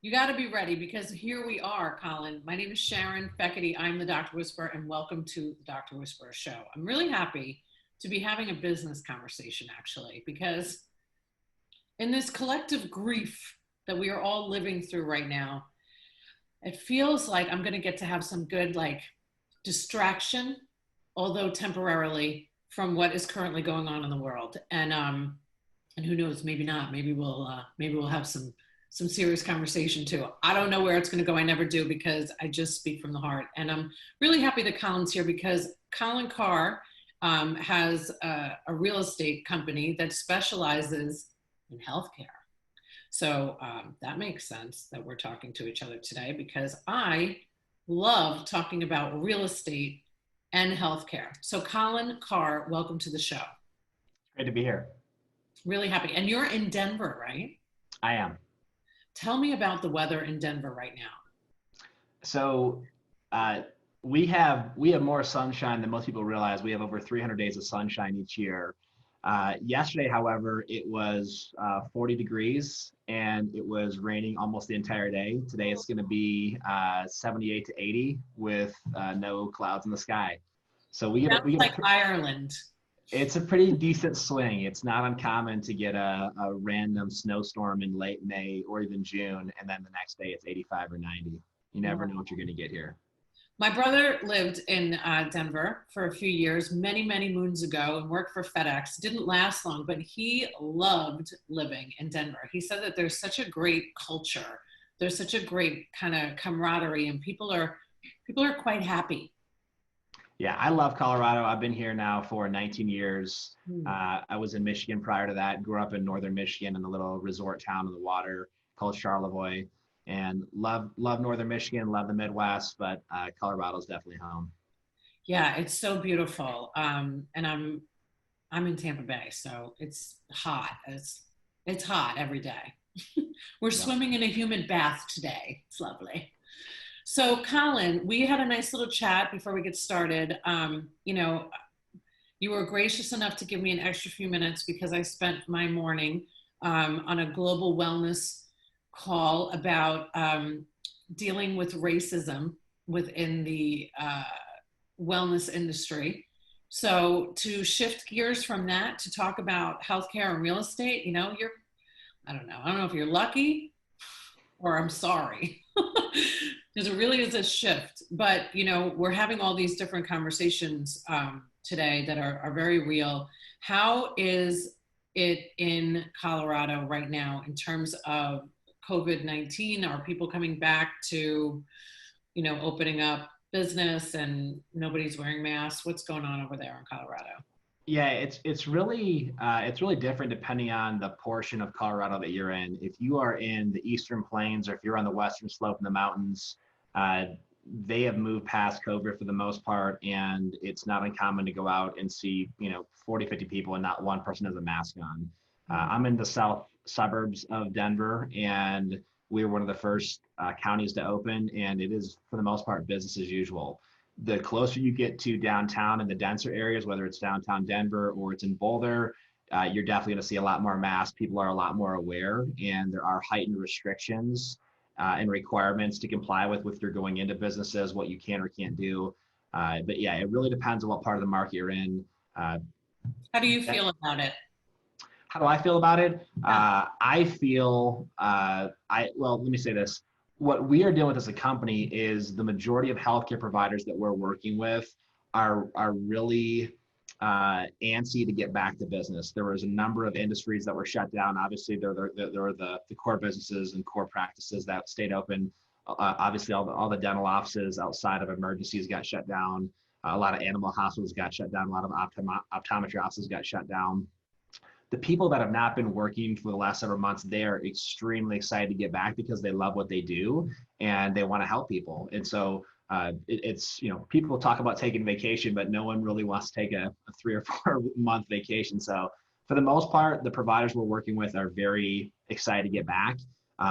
You got to be ready because here we are, Colin. My name is Sharon Feckety. I'm the Dr. Whisperer, and welcome to the Dr. Whisperer Show. I'm really happy to be having a business conversation, actually, because in this collective grief that we are all living through right now, it feels like I'm going to get to have some good, distraction, although temporarily, from what is currently going on in the world. And who knows, maybe not. Maybe we'll have some serious conversation too. I don't know where it's going to go. I never do because I just speak from the heart. And I'm really happy that Colin's here because Colin Carr has a real estate company that specializes in healthcare. So that makes sense that we're talking to each other today because I love talking about real estate and healthcare. So Colin Carr, welcome to the show. Great to be here. Really happy. And you're in Denver, right? I am. Tell me about the weather in Denver right now. So we have more sunshine than most people realize. We have over 300 days of sunshine each year. Yesterday, however, it was 40 degrees and it was raining almost the entire day. Today it's going to be 78 to 80 with no clouds in the sky. So we get like Ireland. It's a pretty decent swing. It's not uncommon to get a random snowstorm in late May or even June, and then the next day it's 85 or 90. You never know what you're going to get here. My brother lived in Denver for a few years, many, many moons ago, and worked for FedEx. Didn't last long, but he loved living in Denver. He said that there's such a great culture. There's such a great kind of camaraderie, and people are quite happy. Yeah, I love Colorado. I've been here now for 19 years. I was in Michigan prior to that, grew up in northern Michigan in a little resort town on the water called Charlevoix, and love northern Michigan, love the Midwest, but Colorado's definitely home. Yeah, it's so beautiful. And I'm in Tampa Bay, so it's hot. It's hot every day. We're swimming in a humid bath today. It's lovely. So Colin, we had a nice little chat before we get started. You were gracious enough to give me an extra few minutes because I spent my morning on a global wellness call about dealing with racism within the wellness industry. So to shift gears from that to talk about healthcare and real estate, I don't know if you're lucky or I'm sorry. Because it really is a shift, but we're having all these different conversations today that are very real. How is it in Colorado right now in terms of COVID-19? Are people coming back to, opening up business and nobody's wearing masks? What's going on over there in Colorado? Yeah, it's really different depending on the portion of Colorado that you're in. If you are in the Eastern Plains or if you're on the Western slope in the mountains, they have moved past COVID for the most part, and it's not uncommon to go out and see 40, 50 people and not one person has a mask on. I'm in the south suburbs of Denver, and we were one of the first counties to open, and it is for the most part business as usual. The closer you get to downtown and the denser areas, whether it's downtown Denver or it's in Boulder, you're definitely going to see a lot more masks. People are a lot more aware, and there are heightened restrictions and requirements to comply with you're going into businesses, what you can or can't do. But yeah, it really depends on what part of the market you're in. How do you feel about it? How do I feel about it? I feel, well, let me say this. What we are dealing with as a company is the majority of healthcare providers that we're working with are really antsy to get back to business. There was a number of industries that were shut down. Obviously, there were the core businesses and core practices that stayed open. Obviously, all the dental offices outside of emergencies got shut down. A lot of animal hospitals got shut down. A lot of optometry offices got shut down. The people that have not been working for the last several months, they are extremely excited to get back because they love what they do and they want to help people. And so it's, people talk about taking vacation, but no one really wants to take a 3 or 4 month vacation. So for the most part, the providers we're working with are very excited to get back.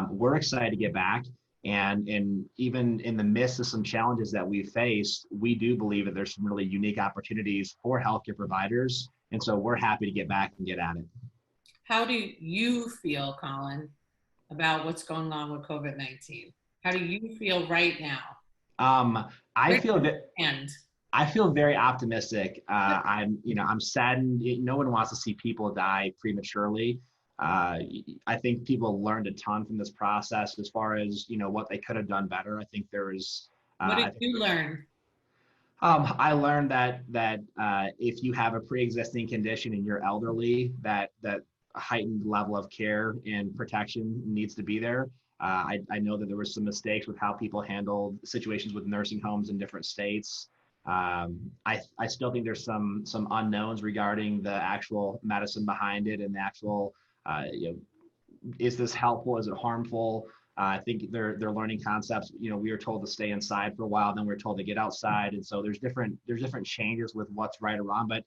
We're excited to get back. And even in the midst of some challenges that we faced, we do believe that there's some really unique opportunities for healthcare providers. And so we're happy to get back and get at it. How do you feel, Colin, about what's going on with COVID-19? How do you feel right now? I Where do feel that you end? I feel very optimistic. I'm saddened. No one wants to see people die prematurely. I think people learned a ton from this process as far as, what they could have done better. I think there was, What I did think you learn? I learned that if you have a pre-existing condition and you're elderly, that a heightened level of care and protection needs to be there. I know that there was some mistakes with how people handled situations with nursing homes in different states. I still think there's some unknowns regarding the actual medicine behind it and the actual is this helpful? Is it harmful? I think they're learning concepts. We were told to stay inside for a while, then we are told to get outside, and so there's different changes with what's right or wrong. But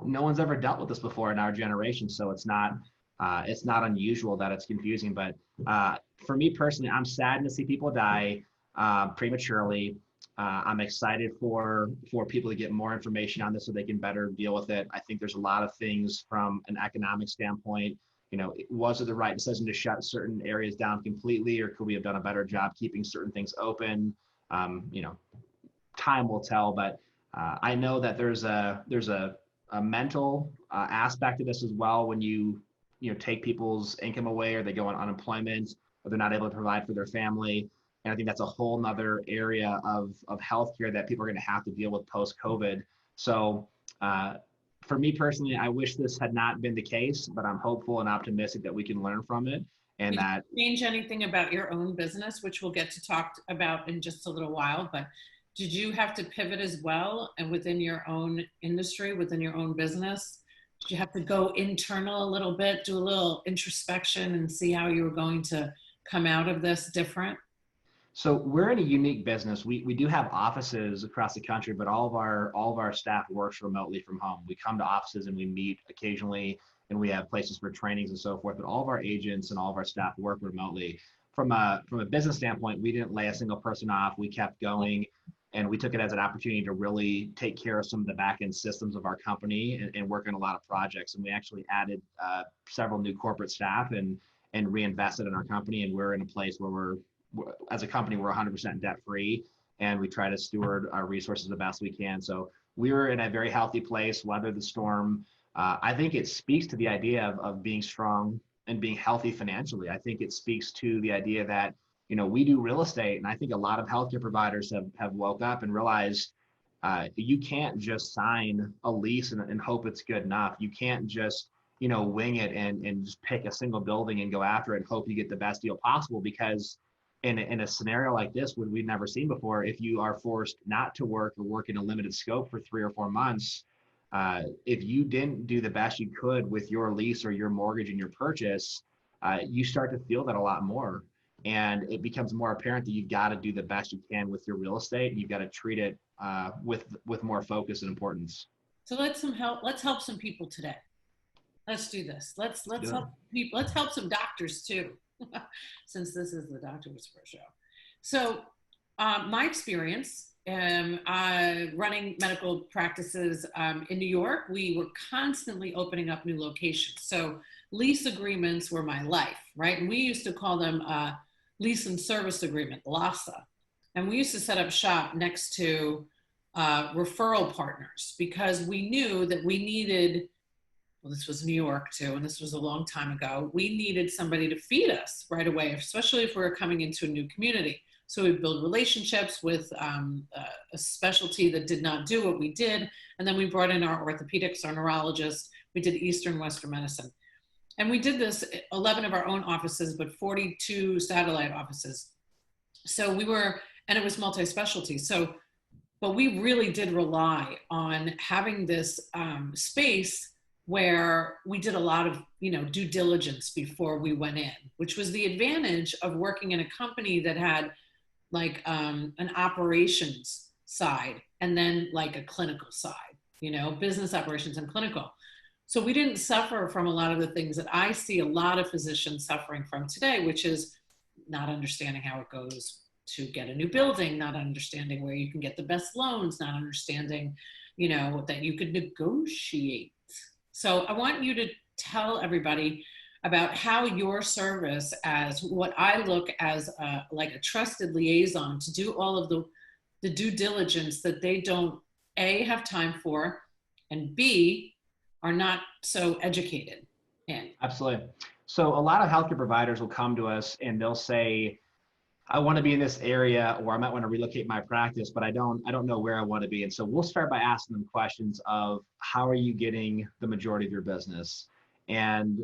no one's ever dealt with this before in our generation, so it's not unusual that it's confusing. But for me personally, I'm saddened to see people die prematurely. I'm excited for people to get more information on this so they can better deal with it. I think there's a lot of things from an economic standpoint. Was it the right decision to shut certain areas down completely, or could we have done a better job keeping certain things open? Time will tell, but I know that there's a mental aspect to this as well. When you take people's income away, or they go on unemployment, or they're not able to provide for their family. And I think that's a whole nother area of healthcare that people are going to have to deal with post COVID. So for me personally, I wish this had not been the case, but I'm hopeful and optimistic that we can learn from it, and Did that you change anything about your own business, which we'll get to talk about in just a little while, but did you have to pivot as well? And within your own industry, within your own business, did you have to go internal a little bit, do a little introspection and see how you were going to come out of this different? So we're in a unique business. We do have offices across the country, but all of our staff works remotely from home. We come to offices and we meet occasionally, and we have places for trainings and so forth. But all of our agents and all of our staff work remotely. From a business standpoint, we didn't lay a single person off. We kept going, and we took it as an opportunity to really take care of some of the back end systems of our company, and work on a lot of projects. And we actually added several new corporate staff and reinvested in our company. And we're in a place where as a company, we're 100% debt free, and we try to steward our resources the best we can. So we were in a very healthy place, weather the storm. I think it speaks to the idea of being strong and being healthy financially. I think it speaks to the idea that, we do real estate, and I think a lot of healthcare providers have woke up and realized you can't just sign a lease and hope it's good enough. You can't just, wing it and just pick a single building and go after it and hope you get the best deal possible, because in a scenario like this, what we've never seen before, if you are forced not to work or work in a limited scope for 3 or 4 months, if you didn't do the best you could with your lease or your mortgage and your purchase, you start to feel that a lot more. And it becomes more apparent that you've got to do the best you can with your real estate, and you've got to treat it with more focus and importance. So let's help some people today. Let's do this. Let's Yeah. help people. Let's help some doctors too, since this is the Doctor Whisperer show. So, my experience running medical practices in New York, we were constantly opening up new locations. So lease agreements were my life, right? And we used to call them lease and service agreement, LASA. And we used to set up shop next to referral partners, because we knew that we needed, well, this was New York too, and this was a long time ago, we needed somebody to feed us right away, especially if we were coming into a new community. So we build relationships with a specialty that did not do what we did. And then we brought in our orthopedics, our neurologist. We did Eastern Western medicine. And we did this, 11 of our own offices, but 42 satellite offices. So and it was multi-specialty. So, but we really did rely on having this space where we did a lot of, due diligence before we went in, which was the advantage of working in a company that had like an operations side and then like a clinical side, business operations and clinical. So we didn't suffer from a lot of the things that I see a lot of physicians suffering from today, which is not understanding how it goes to get a new building, not understanding where you can get the best loans, not understanding, that you could negotiate. So I want you to tell everybody about how your service as what I look as like a trusted liaison to do all of the due diligence that they don't A, have time for, and B, are not so educated in. Absolutely. So a lot of healthcare providers will come to us and they'll say, I want to be in this area, or I might want to relocate my practice, but I don't know where I want to be. And so we'll start by asking them questions of how are you getting the majority of your business? And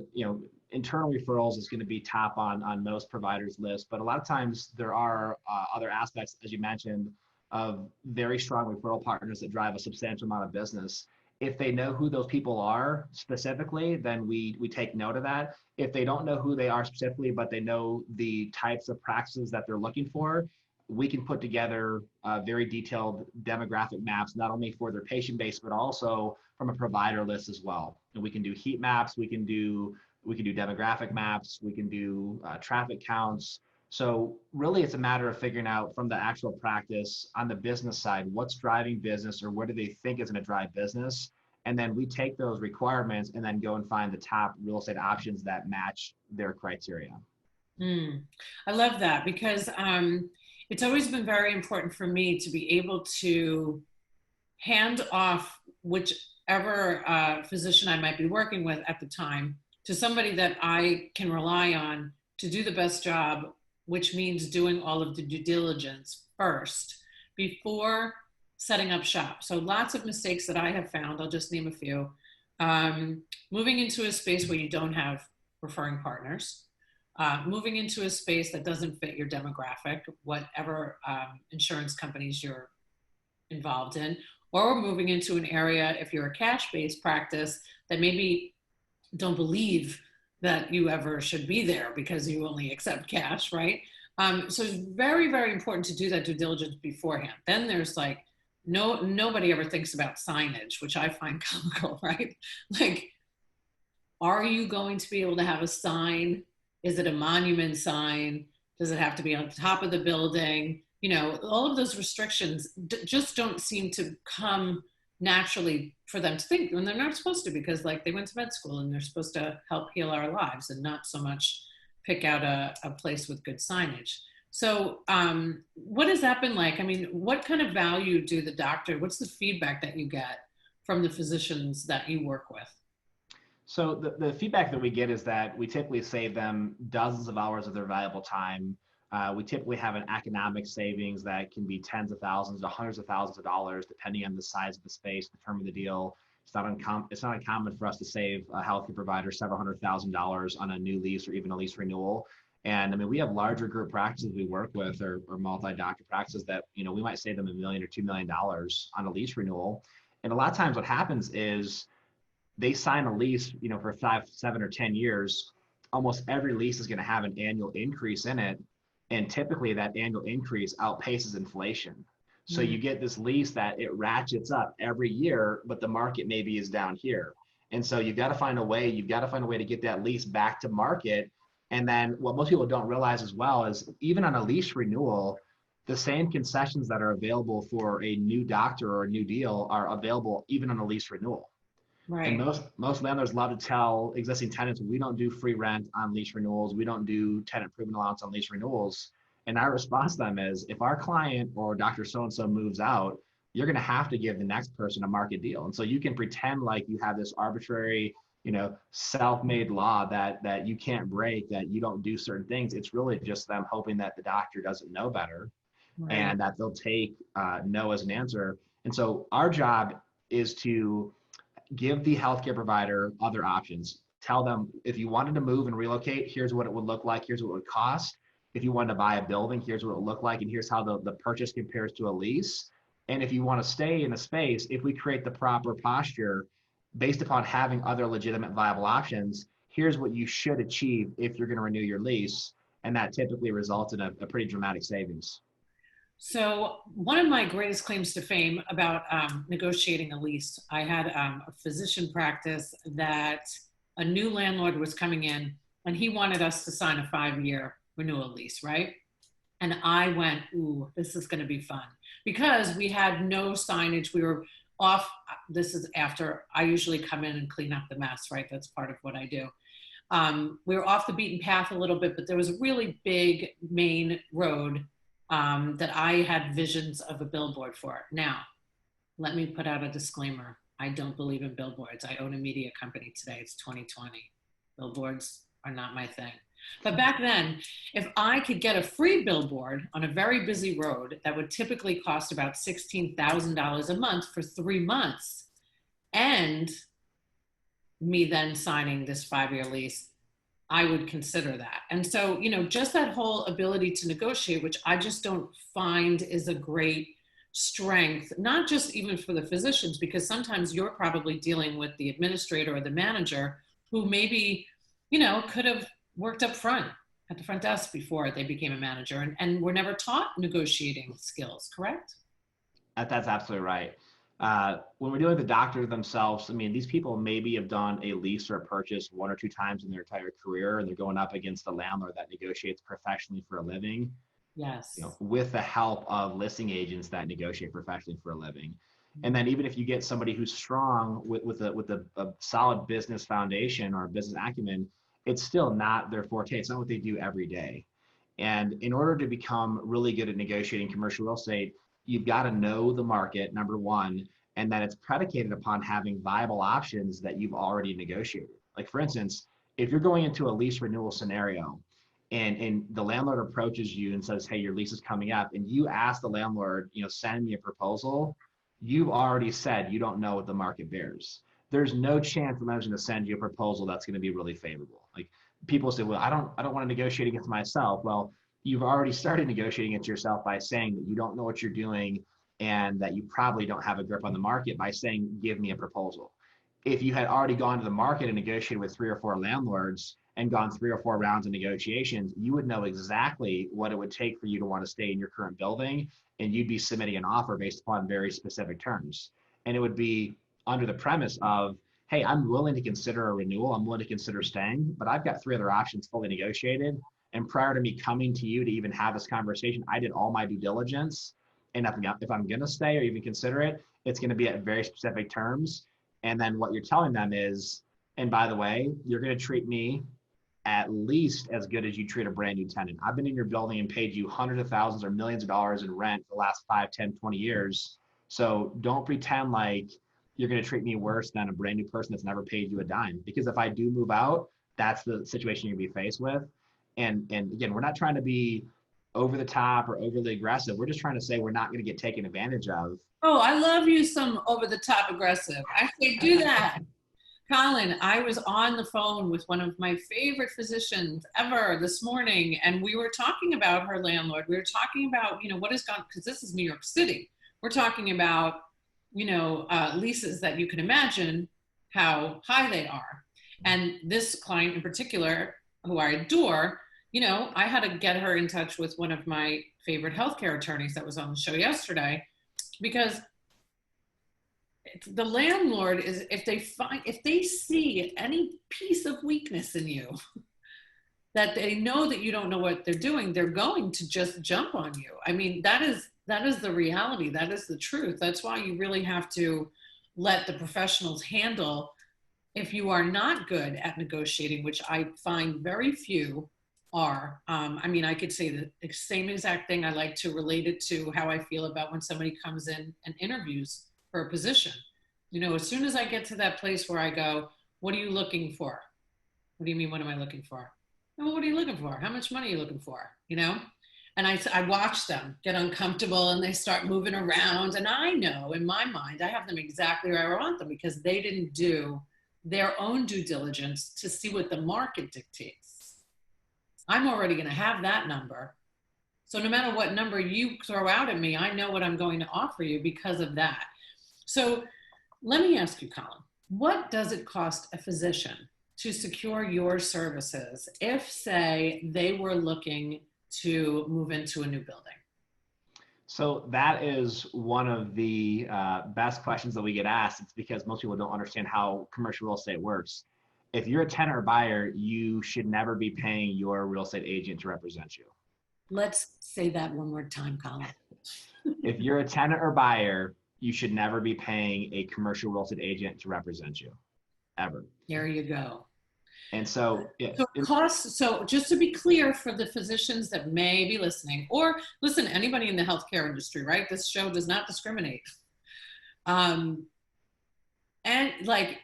internal referrals is going to be top on most providers' lists, but a lot of times there are other aspects, as you mentioned, of very strong referral partners that drive a substantial amount of business. If they know who those people are specifically, then we take note of that. If they don't know who they are specifically, but they know the types of practices that they're looking for, we can put together very detailed demographic maps, not only for their patient base, but also from a provider list as well. And we can do heat maps, we can do demographic maps, we can do traffic counts. So really it's a matter of figuring out from the actual practice on the business side, what's driving business or what do they think is going to drive business? And then we take those requirements and then go and find the top real estate options that match their criteria. I love that because it's always been very important for me to be able to hand off whichever physician I might be working with at the time to somebody that I can rely on to do the best job, which means doing all of the due diligence first before setting up shop. So lots of mistakes that I have found, I'll just name a few. Moving into a space where you don't have referring partners, moving into a space that doesn't fit your demographic, whatever insurance companies you're involved in, or moving into an area, if you're a cash-based practice, that maybe don't believe that you ever should be there because you only accept cash, right? So it's very, very important to do that due diligence beforehand. Then there's like, nobody ever thinks about signage, which I find comical, right? Like, are you going to be able to have a sign? Is it a monument sign? Does it have to be on top of the building? All of those restrictions just don't seem to come naturally for them to think, and they're not supposed to, because like they went to med school and they're supposed to help heal our lives and not so much pick out a place with good signage. So what has that been like? I mean, what kind of value do the doctor, what's the feedback that you get from the physicians that you work with? So the feedback that we get is that we typically save them dozens of hours of their valuable time. We typically have an economic savings that can be tens of thousands to hundreds of thousands of dollars, depending on the size of the space, the term of the deal. It's not uncommon for us to save a healthcare provider several $100,000 on a new lease or even a lease renewal. And I mean, we have larger group practices we work with or multi-doctor practices that, we might save them $1 million or $2 million on a lease renewal. And a lot of times what happens is they sign a lease, for 5, 7, or 10 years. Almost every lease is going to have an annual increase in it. And typically that annual increase outpaces inflation. So you get this lease that it ratchets up every year, but the market maybe is down here. And so you've got to find a way to get that lease back to market. And then what most people don't realize as well is even on a lease renewal, the same concessions that are available for a new doctor or a new deal are available even on a lease renewal. Right. And most landlords love to tell existing tenants, we don't do free rent on lease renewals. We don't do tenant improvement allowance on lease renewals. And our response to them is, if our client or Dr. So-and-so moves out, you're going to have to give the next person a market deal. And so you can pretend like you have this arbitrary, self-made law that you can't break, that you don't do certain things. It's really just them hoping that the doctor doesn't know better, right, and that they'll take no as an answer. And so our job is to give the healthcare provider other options. Tell them, if you wanted to move and relocate, here's what it would look like. Here's what it would cost. If you wanted to buy a building, here's what it would look like. And here's how the purchase compares to a lease. And if you want to stay in the space, if we create the proper posture based upon having other legitimate viable options, here's what you should achieve if you're going to renew your lease. And that typically results in a pretty dramatic savings. So one of my greatest claims to fame about negotiating a lease, I had a physician practice that a new landlord was coming in and he wanted us to sign a 5-year renewal lease, right? And I went, ooh, this is going to be fun, because we had no signage. We were off. This is after I usually come in and clean up the mess, right? That's part of what I do. We were off the beaten path a little bit, but there was a really big main road that I had visions of a billboard for. Now, let me put out a disclaimer. I don't believe in billboards. I own a media company today. It's 2020. Billboards are not my thing. But back then, if I could get a free billboard on a very busy road that would typically cost about $16,000 a month for 3 months, and me then signing this 5-year lease, I would consider that. And so, just that whole ability to negotiate, which I just don't find is a great strength, not just even for the physicians, because sometimes you're probably dealing with the administrator or the manager who maybe, could have worked up front at the front desk before they became a manager and were never taught negotiating skills, correct? That's absolutely right. When we're dealing with the doctors themselves, I mean, these people maybe have done a lease or a purchase 1 or 2 times in their entire career, and they're going up against a landlord that negotiates professionally for a living, Yes. with the help of listing agents that negotiate professionally for a living. And then even if you get somebody who's strong with a solid business foundation or business acumen, it's still not their forte. It's not what they do every day. And in order to become really good at negotiating commercial real estate, you've got to know the market, number one, and then it's predicated upon having viable options that you've already negotiated. Like for instance, if you're going into a lease renewal scenario and the landlord approaches you and says, hey, your lease is coming up, and you ask the landlord, send me a proposal, you've already said you don't know what the market bears. There's no chance the landlord's going to send you a proposal that's going to be really favorable. Like people say, well, I don't want to negotiate against myself. Well, you've already started negotiating against yourself by saying that you don't know what you're doing and that you probably don't have a grip on the market by saying, give me a proposal. If you had already gone to the market and negotiated with 3 or 4 landlords and gone 3 or 4 rounds of negotiations, you would know exactly what it would take for you to want to stay in your current building, and you'd be submitting an offer based upon very specific terms. And it would be under the premise of, hey, I'm willing to consider a renewal, I'm willing to consider staying, but I've got 3 other options fully negotiated. And prior to me coming to you to even have this conversation, I did all my due diligence. And if I'm going to stay or even consider it, it's going to be at very specific terms. And then what you're telling them is, and by the way, you're going to treat me at least as good as you treat a brand new tenant. I've been in your building and paid you hundreds of thousands or millions of dollars in rent for the last 5, 10, 20 years. So don't pretend like you're going to treat me worse than a brand new person that's never paid you a dime. Because if I do move out, that's the situation you're going to be faced with. And again, we're not trying to be over the top or overly aggressive. We're just trying to say we're not going to get taken advantage of. Oh, I love you some over the top aggressive. I say do that. Colin, I was on the phone with one of my favorite physicians ever this morning, and we were talking about her landlord. We were talking about, what has gone, because this is New York City. We're talking about, leases that you can imagine how high they are. And this client in particular, who I adore, I had to get her in touch with one of my favorite healthcare attorneys that was on the show yesterday, because the landlord is, if they see any piece of weakness in you that they know that you don't know what they're doing, they're going to just jump on you. I mean, that is the reality. That is the truth. That's why you really have to let the professionals handle. If you are not good at negotiating, which I find very few are, I could say the same exact thing. I like to relate it to how I feel about when somebody comes in and interviews for a position. As soon as I get to that place where I go, what are you looking for? What do you mean, what am I looking for? Well, what are you looking for? How much money are you looking for? And I watch them get uncomfortable and they start moving around. And I know in my mind, I have them exactly where I want them because they didn't do their own due diligence to see what the market dictates. I'm already going to have that number. So no matter what number you throw out at me, I know what I'm going to offer you because of that. So let me ask you, Colin, what does it cost a physician to secure your services if, say, they were looking to move into a new building? So that is one of the best questions that we get asked. It's because most people don't understand how commercial real estate works. If you're a tenant or buyer, you should never be paying your real estate agent to represent you. Let's say that one more time, Colin. If you're a tenant or buyer, you should never be paying a commercial real estate agent to represent you, ever. There you go. And so, yeah, So costs, so just to be clear for the physicians that may be listening, or listen, anybody in the healthcare industry, right? This show does not discriminate. Um, and like,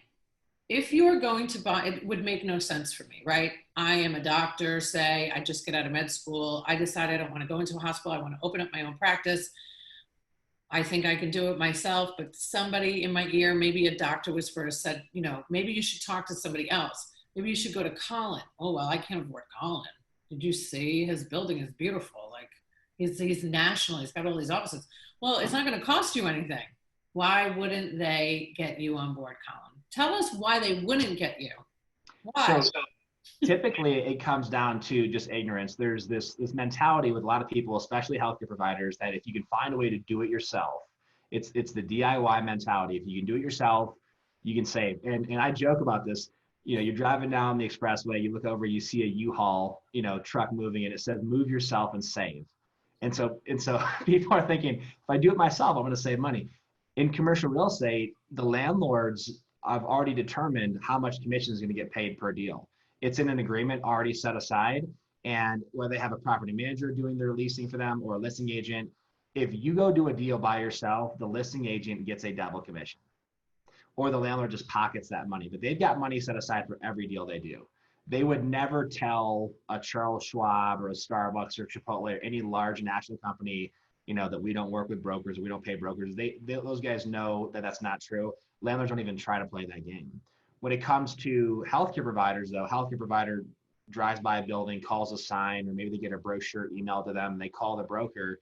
if you are going to buy, it would make no sense for me, right? I am a doctor, say, I just get out of med school. I decide I don't want to go into a hospital. I want to open up my own practice. I think I can do it myself, but somebody in my ear, maybe a doctor whisperer said, you know, maybe you should talk to somebody else. Maybe you should go to Colin. Oh, well, I can't afford Colin. Did you see his building is beautiful? Like he's national. He's got all these offices. Well, it's not going to cost you anything. Why wouldn't they get you on board, Colin? Tell us why they wouldn't get you. Why? so typically it comes down to just ignorance. There's this mentality with a lot of people, especially healthcare providers, that if you can find a way to do it yourself, it's the DIY mentality. If you can do it yourself, you can save. And I joke about this. You know, you're driving down the expressway, you look over, you see a U-Haul, you know, truck moving, and it says "Move yourself and save." And so people are thinking, if I do it myself, I'm going to save money. In commercial real estate, the landlords have already determined how much commission is going to get paid per deal. It's in an agreement already set aside. And whether they have a property manager doing their leasing for them or a listing agent, if you go do a deal by yourself, the listing agent gets a double commission, or the landlord just pockets that money. But they've got money set aside for every deal they do. They would never tell a Charles Schwab or a Starbucks or Chipotle or any large national company, you know, that we don't work with brokers, we don't pay brokers. Those guys know that that's not true. Landlords don't even try to play that game. When it comes to healthcare providers, though, healthcare provider drives by a building, calls a sign, or maybe they get a brochure emailed to them, and they call the broker.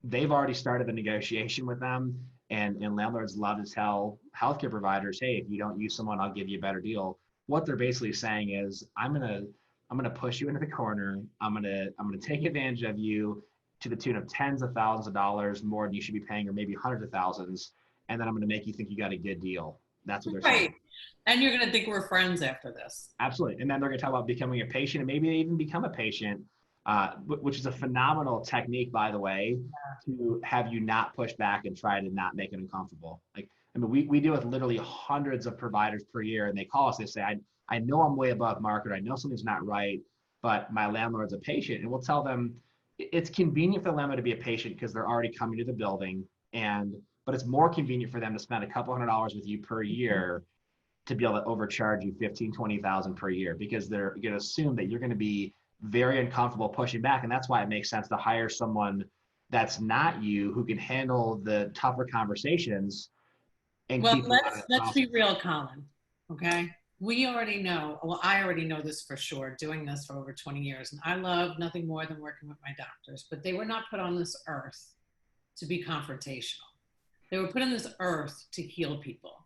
They've already started the negotiation with them, and landlords love to tell healthcare providers, hey, if you don't use someone, I'll give you a better deal. What they're basically saying is, I'm gonna push you into the corner. I'm gonna take advantage of you to the tune of tens of thousands of dollars more than you should be paying, or maybe hundreds of thousands, and then I'm gonna make you think you got a good deal. That's what they're Right. saying. And you're going to think we're friends after this. Absolutely. And then they're going to talk about becoming a patient, and maybe they even become a patient, which is a phenomenal technique, by the way, to have you not push back and try to not make it uncomfortable. Like, I mean, we deal with literally hundreds of providers per year, and they call us, they say, I know I'm way above market. I know something's not right, but my landlord's a patient. And we'll tell them it's convenient for the landlord to be a patient because they're already coming to the building. But it's more convenient for them to spend a couple $100s with you per year to be able to overcharge you 15, 20,000 per year, because they're going to assume that you're going to be very uncomfortable pushing back. And that's why it makes sense to hire someone that's not you, who can handle the tougher conversations and Well, keep you out of that let's be process. real, Colin. Okay. We already know, well, I already know this for sure, doing this for over 20 years. And I love nothing more than working with my doctors, but they were not put on this earth to be confrontational. They were put on this earth to heal people.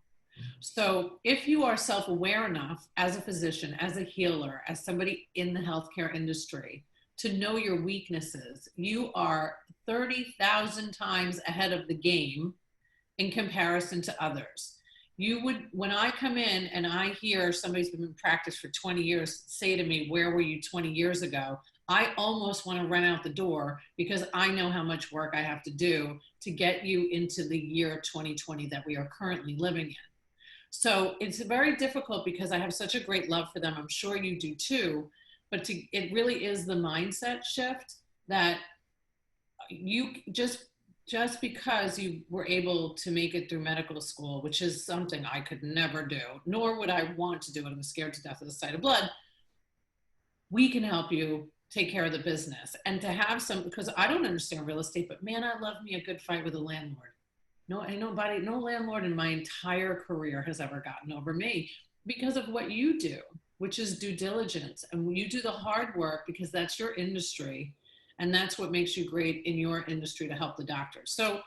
So if you are self-aware enough as a physician, as a healer, as somebody in the healthcare industry to know your weaknesses, you are 30,000 times ahead of the game in comparison to others. You would, when I come in and I hear somebody's been in practice for 20 years say to me, where were you 20 years ago? I almost want to run out the door, because I know how much work I have to do to get you into the year 2020 that we are currently living in. So it's very difficult because I have such a great love for them. I'm sure you do too. But it really is the mindset shift that you just because you were able to make it through medical school, which is something I could never do, nor would I want to do it. I'm scared to death of the sight of blood. We can help you take care of the business, and to have some, because I don't understand real estate, but man, I love me a good fight with a landlord. No, ain't nobody, no landlord in my entire career has ever gotten over me because of what you do, which is due diligence. And when you do the hard work, because that's your industry, and that's what makes you great in your industry to help the doctors. So,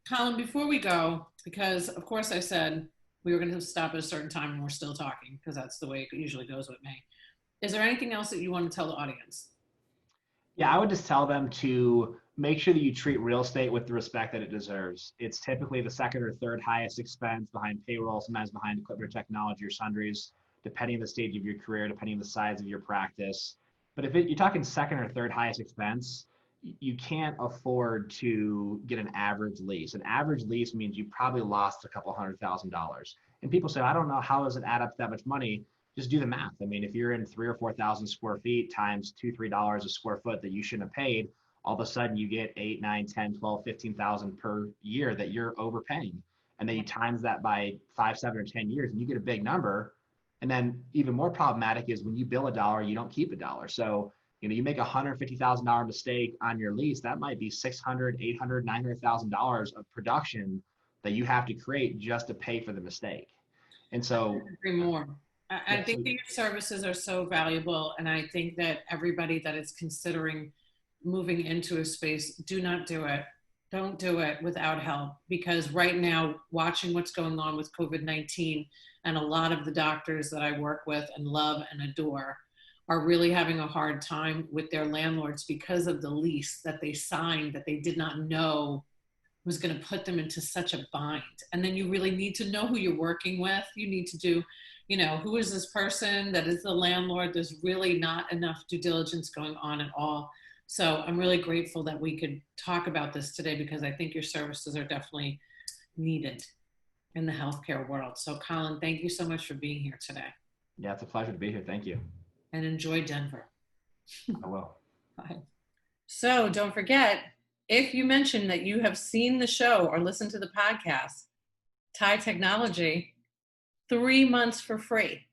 Colin, before we go, because of course I said we were going to stop at a certain time and we're still talking because that's the way it usually goes with me. Is there anything else that you want to tell the audience? Yeah, I would just tell them to make sure that you treat real estate with the respect that it deserves. It's typically the second or third highest expense behind payroll, sometimes behind equipment or technology or sundries, depending on the stage of your career, depending on the size of your practice. But if you're talking second or third highest expense, you can't afford to get an average lease. An average lease means you probably lost a couple $100,000. And people say, I don't know, how does it add up to that much money? just do the math. I mean, if you're in 3 or 4,000 square feet times $2, $3 a square foot that you shouldn't have paid, all of a sudden you get 8, 9, 10, 12, 15,000 per year that you're overpaying. And then you times that by 5, 7, or 10 years and you get a big number. And then even more problematic is when you bill $1, you don't keep $1. So, you make a $150,000 mistake on your lease, that might be $600,000, $800,000, $900,000 of production that you have to create just to pay for the mistake. And so, Agree more. I yeah, think that your services are so valuable, and I think that everybody that is considering moving into a space, do not do it. Don't do it without help, because right now, watching what's going on with COVID-19, and a lot of the doctors that I work with and love and adore are really having a hard time with their landlords because of the lease that they signed that they did not know was going to put them into such a bind. And then you really need to know who you're working with. You need to do, who is this person that is the landlord? There's really not enough due diligence going on at all. So I'm really grateful that we could talk about this today, because I think your services are definitely needed in the healthcare world. So Colin, thank you so much for being here today. Yeah, it's a pleasure to be here. Thank you. And enjoy Denver. I will. Bye. So don't forget, if you mention that you have seen the show or listened to the podcast, Thai Technology, 3 months for free.